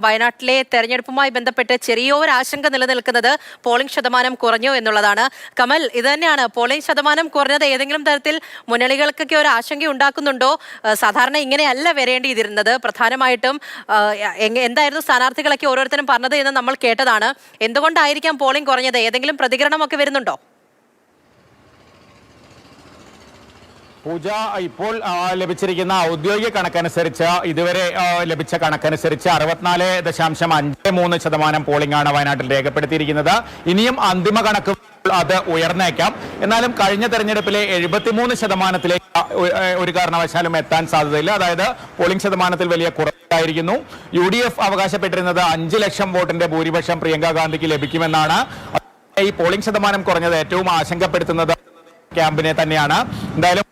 വയനാട്ടിലെ തെരഞ്ഞെടുപ്പുമായി ബന്ധപ്പെട്ട് ചെറിയൊരു ആശങ്ക നിലനിൽക്കുന്നത് പോളിംഗ് ശതമാനം കുറഞ്ഞു എന്നുള്ളതാണ്. കമൽ, ഇത് തന്നെയാണ്, പോളിംഗ് ശതമാനം കുറഞ്ഞത് ഏതെങ്കിലും തരത്തിൽ മുന്നണികൾക്കൊക്കെ ഒരു ആശങ്ക ഉണ്ടാക്കുന്നുണ്ടോ? സാധാരണ ഇങ്ങനെയല്ല വരേണ്ടിയിരുന്നത്. പ്രധാനമായിട്ടും എന്തായിരുന്നു സ്ഥാനാർത്ഥികളൊക്കെ ഓരോരുത്തരും പറഞ്ഞത് എന്ന് നമ്മൾ കേട്ടതാണ്. എന്തുകൊണ്ടായിരിക്കാം പോളിംഗ് കുറഞ്ഞത്? ഏതെങ്കിലും പ്രതികരണമൊക്കെ വരുന്നുണ്ടോ? പൂജ, ഇപ്പോൾ ലഭിച്ചിരിക്കുന്ന ഔദ്യോഗിക കണക്കനുസരിച്ച് ഇതുവരെ ലഭിച്ച കണക്കനുസരിച്ച് 64.53% പോളിംഗ് ആണ് വയനാട്ടിൽ രേഖപ്പെടുത്തിയിരിക്കുന്നത്. ഇനിയും അന്തിമ കണക്ക് അത് ഉയർന്നേക്കാം. എന്നാലും കഴിഞ്ഞ തെരഞ്ഞെടുപ്പിലെ 73%-ലേക്ക് ഒരു കാരണവശാലും എത്താൻ സാധ്യതയില്ല. അതായത് പോളിംഗ് ശതമാനത്തിൽ വലിയ കുറവായിരിക്കുന്നു. UDF അവകാശപ്പെട്ടിരുന്നത് 5 ലക്ഷം വോട്ടിന്റെ ഭൂരിപക്ഷം പ്രിയങ്ക ഗാന്ധിക്ക് ലഭിക്കുമെന്നാണ്. ഈ പോളിംഗ് ശതമാനം കുറഞ്ഞത് ഏറ്റവും ആശങ്കപ്പെടുത്തുന്നത് ക്യാമ്പിനെ തന്നെയാണ്. എന്തായാലും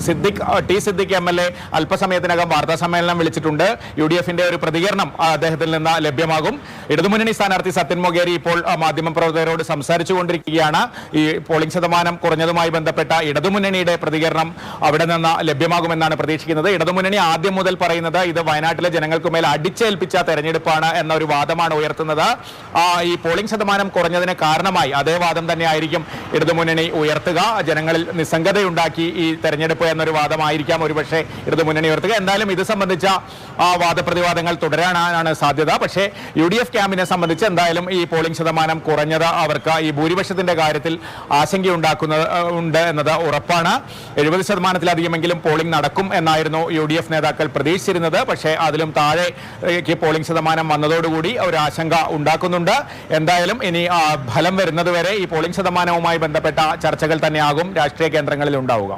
സിദ്ദിഖ് MLA അല്പസമയത്തിനകം വാർത്താ സമ്മേളനം വിളിച്ചിട്ടുണ്ട്. UDFന്റെ ഒരു പ്രതികരണം അദ്ദേഹത്തിൽ നിന്ന് ലഭ്യമാകും. ഇടതുമുന്നണി സ്ഥാനാർത്ഥി സത്യൻ മൊകേരി ഇപ്പോൾ മാധ്യമപ്രവർത്തകരോട് സംസാരിച്ചു കൊണ്ടിരിക്കുകയാണ്. ഈ പോളിംഗ് ശതമാനം കുറഞ്ഞതുമായി ബന്ധപ്പെട്ട ഇടതുമുന്നണിയുടെ പ്രതികരണം അവിടെ നിന്ന് ലഭ്യമാകുമെന്നാണ് പ്രതീക്ഷിക്കുന്നത്. ഇടതുമുന്നണി ആദ്യം മുതൽ പറയുന്നത് ഇത് വയനാട്ടിലെ ജനങ്ങൾക്കുമേൽ അടിച്ചേൽപ്പിച്ച തെരഞ്ഞെടുപ്പാണ് എന്ന ഒരു വാദമാണ് ഉയർത്തുന്നത്. ഈ പോളിംഗ് ശതമാനം കുറഞ്ഞതിന് കാരണമായി അതേ വാദം തന്നെയായിരിക്കും ഇടതുമുന്നണി ഉയർത്തുക. ജനങ്ങളിൽ നിസ്സംഗതയുണ്ടാക്കി ഈ തെരഞ്ഞെടുപ്പ് എന്നൊരു വാദമായിരിക്കാം ഒരുപക്ഷെ ഇടതുമുന്നണി ഉയർത്തുക. എന്തായാലും ഇത് സംബന്ധിച്ച വാദപ്രതിവാദങ്ങൾ തുടരാനാണ് സാധ്യത. പക്ഷേ UDF ക്യാമ്പിനെ സംബന്ധിച്ച് എന്തായാലും ഈ പോളിംഗ് ശതമാനം കുറഞ്ഞത് അവർക്ക് ഈ ഭൂരിപക്ഷത്തിന്റെ കാര്യത്തിൽ ആശങ്കയുണ്ടാക്കുന്നുണ്ട് എന്നത് ഉറപ്പാണ്. 70%-ലധികമെങ്കിലും പോളിംഗ് നടക്കും എന്നായിരുന്നു UDF നേതാക്കൾ പ്രതീക്ഷിച്ചിരുന്നത്. പക്ഷേ അതിലും താഴേക്ക് പോളിംഗ് ശതമാനം വന്നതോടുകൂടി ഒരു ആശങ്ക ഉണ്ടാക്കുന്നുണ്ട്. എന്തായാലും ഇനി ഫലം വരുന്നതുവരെ ഈ പോളിംഗ് ശതമാനവുമായി ബന്ധപ്പെട്ട ചർച്ചകൾ തന്നെയാകും രാഷ്ട്രീയ കേന്ദ്രങ്ങളിൽ ഉണ്ടാവുക.